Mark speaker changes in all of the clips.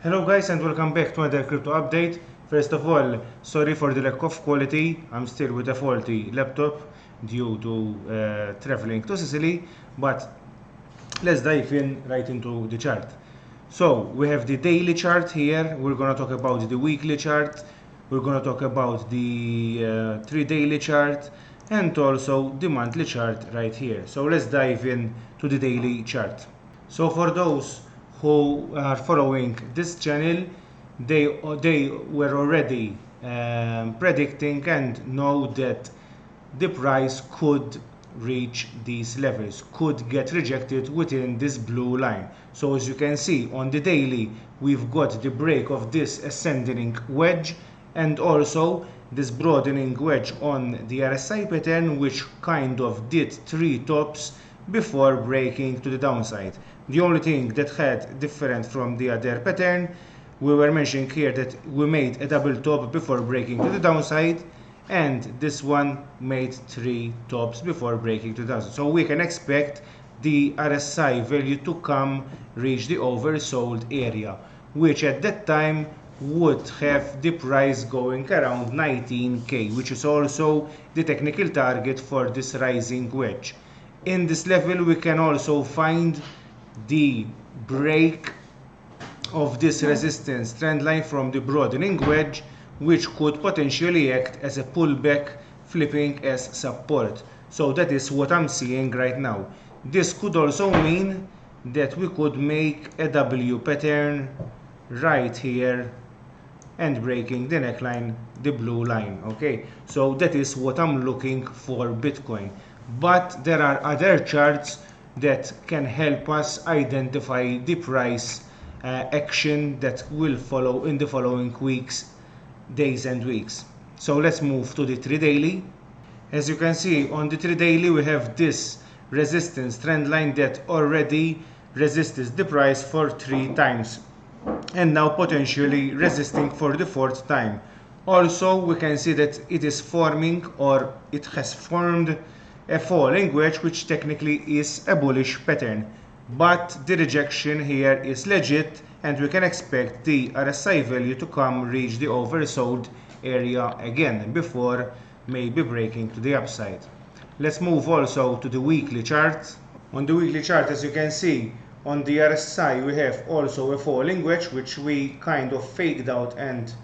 Speaker 1: Hello guys and welcome back to another crypto update. First of all, sorry for the lack of quality. I'm still with a faulty laptop due to traveling to Sicily, but let's dive in right into the chart. So we have the daily chart here. We're gonna talk about the weekly chart. We're gonna talk about the 3 daily chart and also the monthly chart right here. So let's dive in to the daily chart. So for those who are following this channel, they were already predicting and know that the price could reach these levels, could get rejected within this blue line. So as you can see on the daily, we've got the break of this ascending wedge and also this broadening wedge on the RSI pattern, which kind of did 3 tops before breaking to the downside. The only thing that had different from the other pattern, we were mentioning here that we made a double top before breaking to the downside, and this one made 3 tops before breaking to the downside. So we can expect the RSI value to come reach the oversold area, which at that time would have the price going around 19k, which is also the technical target for this rising wedge. In this level we can also find the break of this resistance trend line from the broadening wedge, which could potentially act as a pullback, flipping as support. So that is what I'm seeing right now. This could also mean that we could make a W pattern right here and breaking the neckline, the blue line. Okay, so that is what I'm looking for Bitcoin. But there are other charts that can help us identify the price action that will follow in the following weeks, days and weeks. So let's move to the 3 daily. As you can see on the 3 daily, we have this resistance trend line that already resisted the price for 3 times and now potentially resisting for the 4th time. Also we can see that it is forming, or it has formed, a falling wedge, which technically is a bullish pattern, but the rejection here is legit and we can expect the RSI value to come reach the oversold area again before maybe breaking to the upside. Let's move also to the weekly chart. On the weekly chart, as you can see, on the RSI we have also a falling wedge, which we kind of faked out and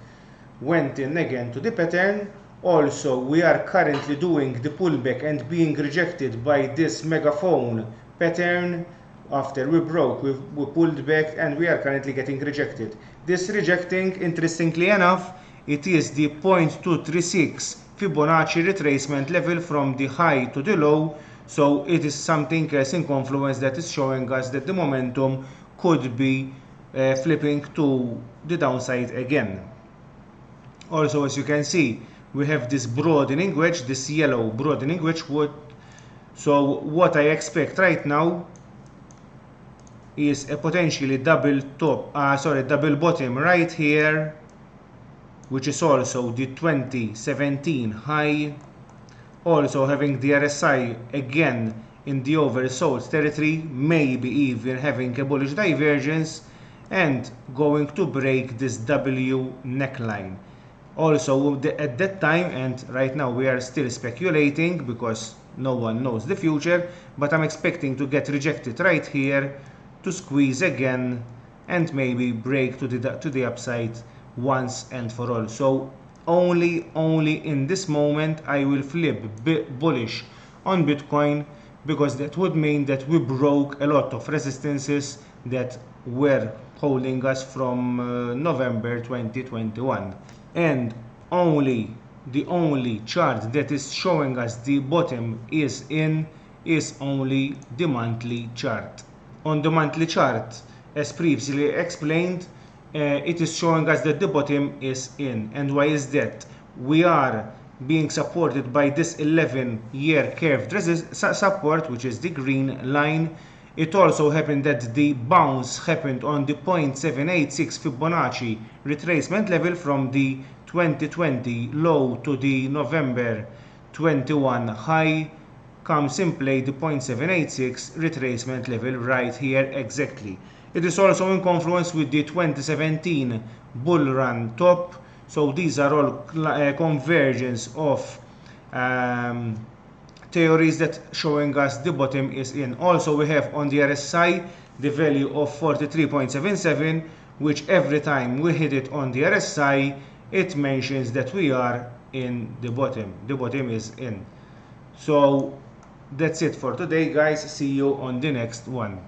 Speaker 1: went in again to the pattern. Also we are currently doing the pullback and being rejected by this megaphone pattern. After we broke, we pulled back and we are currently getting rejected. This rejecting, interestingly enough, it is the 0.236 Fibonacci retracement level from the high to the low. So it is something else in confluence that is showing us that the momentum could be flipping to the downside again. Also, as you can see, we have this broadening wedge, this yellow broadening wedge. So what I expect right now is a potentially double bottom right here, which is also the 2017 high. Also having the RSI again in the oversold territory, maybe even having a bullish divergence and going to break this W neckline. Also at that time, and right now we are still speculating because no one knows the future, but I'm expecting to get rejected right here, to squeeze again and maybe break to the upside once and for all. So only in this moment I will flip bullish on Bitcoin, because that would mean that we broke a lot of resistances that were holding us from November 2021. And the only chart that is showing us the bottom is only the monthly chart. On the monthly chart, as previously explained, it is showing us that the bottom is in. And why is that? We are being supported by this 11-year curved support, which is the green line. It also happened that the bounce happened on the 0.786 Fibonacci retracement level from the 2020 low to the November 21 high. Comes in play the 0.786 retracement level right here exactly. It is also in confluence with the 2017 bull run top. So these are all convergence of theories that showing us the bottom is in. Also we have on the RSI the value of 43.77, which every time we hit it on the RSI it mentions that we are in the bottom. The bottom is in. So that's it for today, guys. See you on the next one.